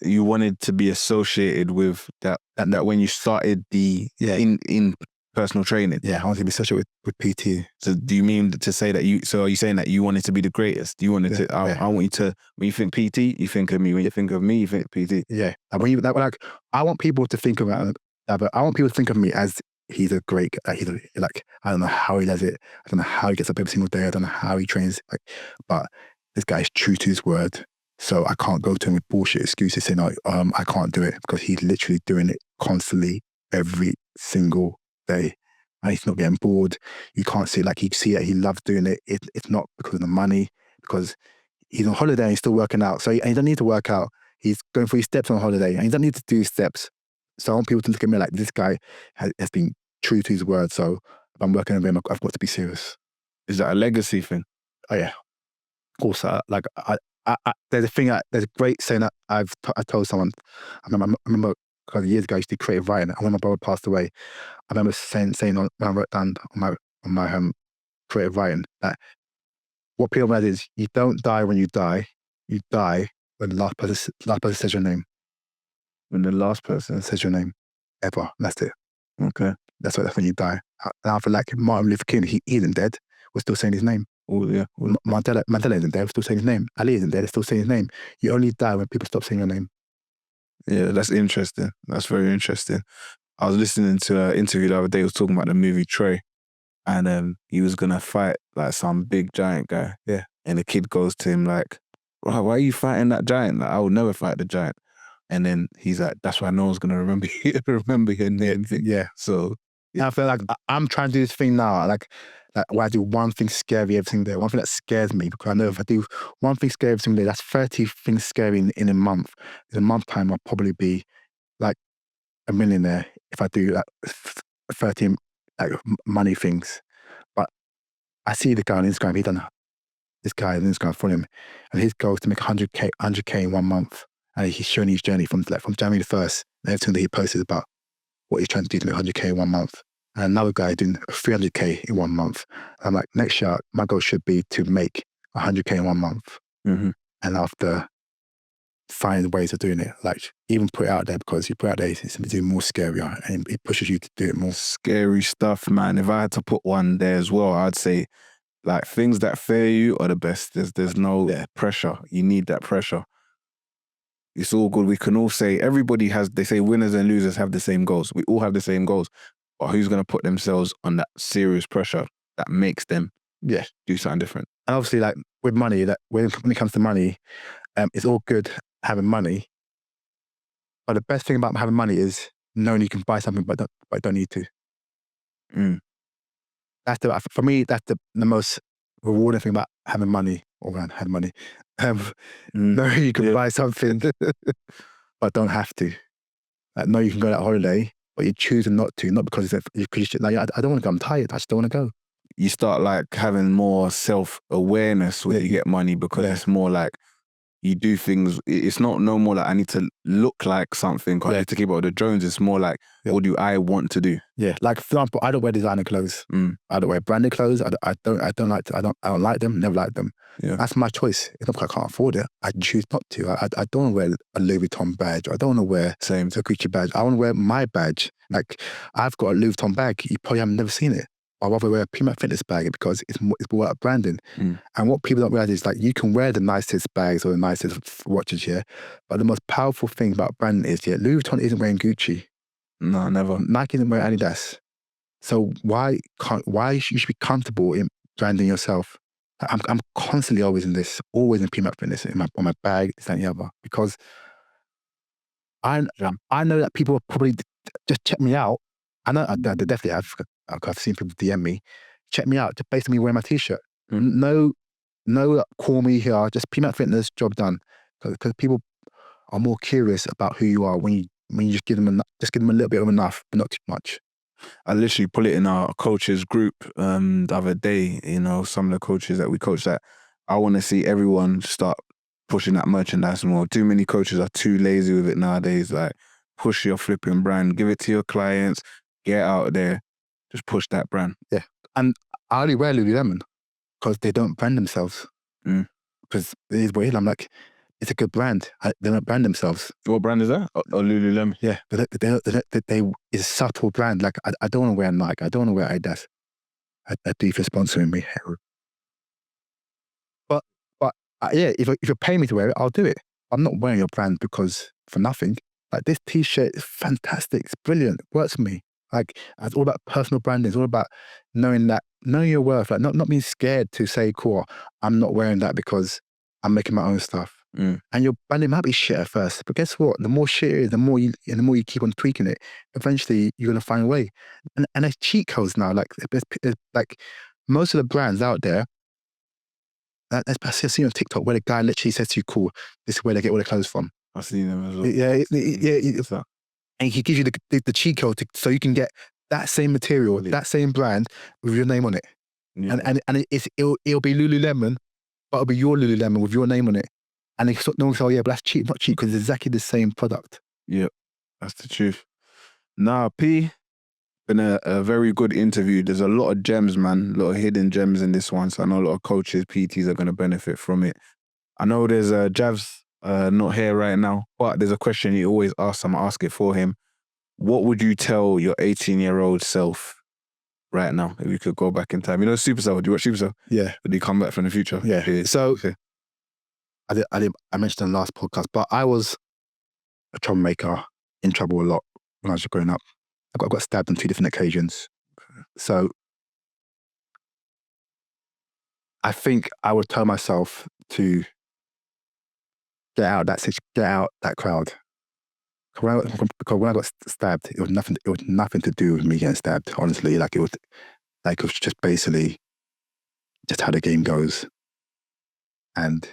You wanted to be associated with that when you started in personal training. Yeah, I wanted to be associated with PT. So do you mean to say that so are you saying that you wanted to be the greatest? You wanted to, I want you to, when you think PT, you think of me. When you think of me, you think PT. Yeah. And I want people to think about but I want people to think of me as he's a great, I don't know how he does it. I don't know how he gets up every single day. I don't know how he trains. But this guy is true to his word. So I can't go to him with bullshit excuses saying, I can't do it, because he's literally doing it constantly every single day. And he's not getting bored. You can't see you see that he loves doing it. It's not because of the money, because he's on holiday and he's still working out. So he doesn't need to work out. He's going for his steps on holiday and he doesn't need to do steps. So I want people to look at me like, this guy has been true to his word. So if I'm working with him, I've got to be serious. Is that a legacy thing? Oh yeah. Of course, there's a great saying that I told someone. I remember a couple of years ago, I used to do creative writing. And when my brother passed away, I remember saying when I wrote down on my creative writing that what people read is, you don't die when you die. You die when the last person says your name. When the last person says your name, ever. And that's it. Okay. That's when you die. And I feel like Martin Luther King, he isn't dead. We're still saying his name. Oh yeah. Mandela isn't dead. We're still saying his name. Ali isn't dead. They're still saying his name. You only die when people stop saying your name. Yeah, that's interesting. That's very interesting. I was listening to an interview the other day. He was talking about the movie Trey, and he was gonna fight like some big giant guy. Yeah. And the kid goes to him like, why are you fighting that giant? Like, I will never fight the giant. And then he's like, that's why no one's gonna remember your name. Yeah. So I feel like I'm trying to do this thing now, like where I do one thing scary every single day, one thing that scares me, because I know if I do one thing scary every single day, that's 30 things scary in a month. In a month time, I'll probably be like a millionaire if I do like 13 money things. But I see the guy on Instagram, he done this guy on Instagram, follow him, and his goal is to make 100K in 1 month. And he's showing his journey from January the 1st, and everything that he posted about what he's trying to do to make 100K in 1 month. And another guy doing 300K in 1 month. I'm like, next year, my goal should be to make 100K in 1 month. Mm-hmm. And after, find ways of doing it. Like, even put it out there, because you put it out there, it's even more scarier, and it pushes you to do it more. Scary stuff, man. If I had to put one there as well, I'd say like things that fear you are the best. There's no pressure. You need that pressure. It's all good. We can all say, they say winners and losers have the same goals. We all have the same goals. But who's going to put themselves on that serious pressure that makes them do something different? And obviously, like with money, that when it comes to money, it's all good having money. But the best thing about having money is knowing you can buy something but don't need to. Mm. For me, that's the most rewarding thing about having money, having money. Knowing you can buy something but don't have to. Like, know you can go on that holiday, but you're choosing not to, not because I don't want to go, I'm tired, I just don't want to go. You start like having more self-awareness when you get money, because it's more like you do things, it's no more like I need to look like something, I need to keep up with the Jones. It's more like, what do I want to do? Yeah, like for example, I don't wear designer clothes. I don't wear branded clothes. I don't like them, never liked them. Yeah. That's my choice. It's not because I can't afford it. I choose not to. I don't want to wear a Louis Vuitton badge. I don't want to wear a Gucci badge. I want to wear my badge. Like, I've got a Louis Vuitton bag. You probably have never seen it. I'd rather wear a PMAC Fitness bag because it's more about branding. And what people don't realize is, like, you can wear the nicest bags or the nicest watches here, but the most powerful thing about branding is, Louis Vuitton isn't wearing Gucci. No, never. Nike isn't wearing Adidas. So why you should be comfortable in branding yourself? I'm constantly always in PMAC Fitness, on my bag, this and the other, because I know that people will probably just check me out. I know they definitely have. I've seen people DM me, check me out, just based on me wearing my t-shirt. No, call me here, just PMAC Fitness, job done. Because people are more curious about who you are when you just give them a little bit of enough, but not too much. I literally put it in our coaches group the other day, some of the coaches that we coach, that I want to see everyone start pushing that merchandise more. Too many coaches are too lazy with it nowadays. Like, push your flipping brand. Give it to your clients. Get out there. Just push that brand. Yeah. And I only wear Lululemon because they don't brand themselves. Because it is weird. I'm like, it's a good brand. They don't brand themselves. What brand is that? Or Lululemon? Yeah. They it's a subtle brand. Like, I don't want to wear Nike. I don't want to wear Adidas. Adidas for sponsoring me. But yeah, if you pay me to wear it, I'll do it. I'm not wearing your brand because for nothing. Like, this t-shirt is fantastic. It's brilliant. It works for me. Like, it's all about personal branding. It's all about knowing your worth. Like, not being scared to say, cool, I'm not wearing that because I'm making my own stuff. And your branding might be shit at first, but guess what? The more shit it is, the more you keep on tweaking it, eventually you're gonna find a way. And there's cheat codes now. Like, there's like most of the brands out there. I've seen on TikTok where the guy literally says to you, "Cool, this is where they get all their clothes from." I've seen them as well. Yeah. And he gives you the cheat code so you can get that same material, that same brand with your name on it. Yeah. And it'll be Lululemon, but it'll be your Lululemon with your name on it. And no one say, "Oh yeah, but that's cheap." Not cheap because it's exactly the same product. Yeah, that's the truth. Nah, P, been a very good interview. There's a lot of gems, man. A lot of hidden gems in this one. So I know a lot of coaches, PTs are going to benefit from it. I know there's Javs not here right now, but there's a question he always asks. I'm going to ask it for him. What would you tell your 18-year-old self right now if you could go back in time? You know Supercell? Do you watch Supercell? Yeah. Would he come back from the future? Yeah. So I mentioned in the last podcast, but I was a troublemaker, in trouble a lot when I was growing up. I got stabbed on 2 different occasions. So I think I would tell myself to get out that crowd. Because when I got stabbed, it was nothing to do with me getting stabbed. Honestly, it was just basically just how the game goes. And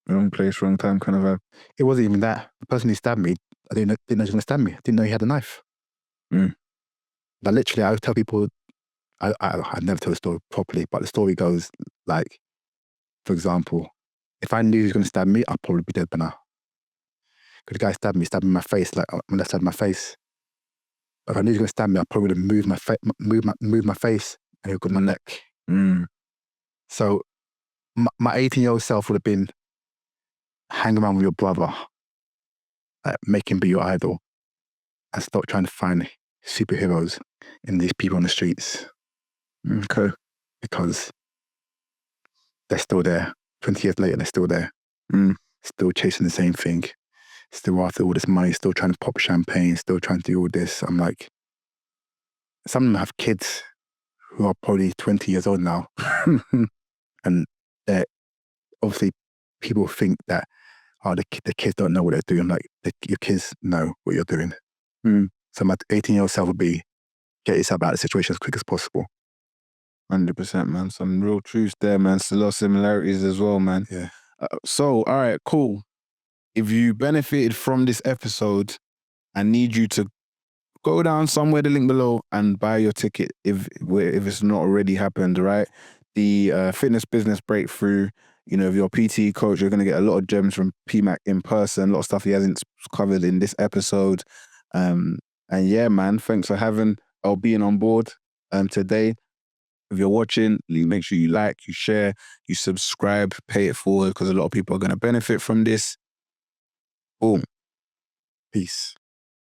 wrong place, wrong time kind of vibe. It wasn't even that. The person who stabbed me, I didn't know he was going to stab me. I didn't know he had a knife. Like, literally, I would tell people, I'd never tell the story properly, but the story goes like, for example, if I knew he was going to stab me, I'd probably be dead by now. Because the guy stabbed me in my face, like on the left side of my face. But if I knew he was going to stab me, I probably would have moved my face and he would have got my neck. So my 18-year-old self would have been, hang around with your brother, make him be your idol, and stop trying to find superheroes in these people on the streets. Okay. Because they're still there. 20 years later, they're still there. Still chasing the same thing. Still after all this money, still trying to pop champagne, still trying to do all this. I'm like, some of them have kids who are probably 20 years old now. And they're obviously, people think that, the kids don't know what they're doing. Like, your kids know what you're doing. So my 18-year-old self would be, get yourself out of the situation as quick as possible. 100%, man. Some real truths there, man. Still a lot of similarities as well, man. Yeah. So, all right, cool. If you benefited from this episode, I need you to go down somewhere, the link below, and buy your ticket if it's not already happened, right? The Fitness Business Breakthrough. You know, if you're a PT coach, you're going to get a lot of gems from PMAC in person, a lot of stuff he hasn't covered in this episode. And yeah, man, thanks for being on board today. If you're watching, make sure you like, you share, you subscribe, pay it forward, because a lot of people are going to benefit from this. Boom. Peace.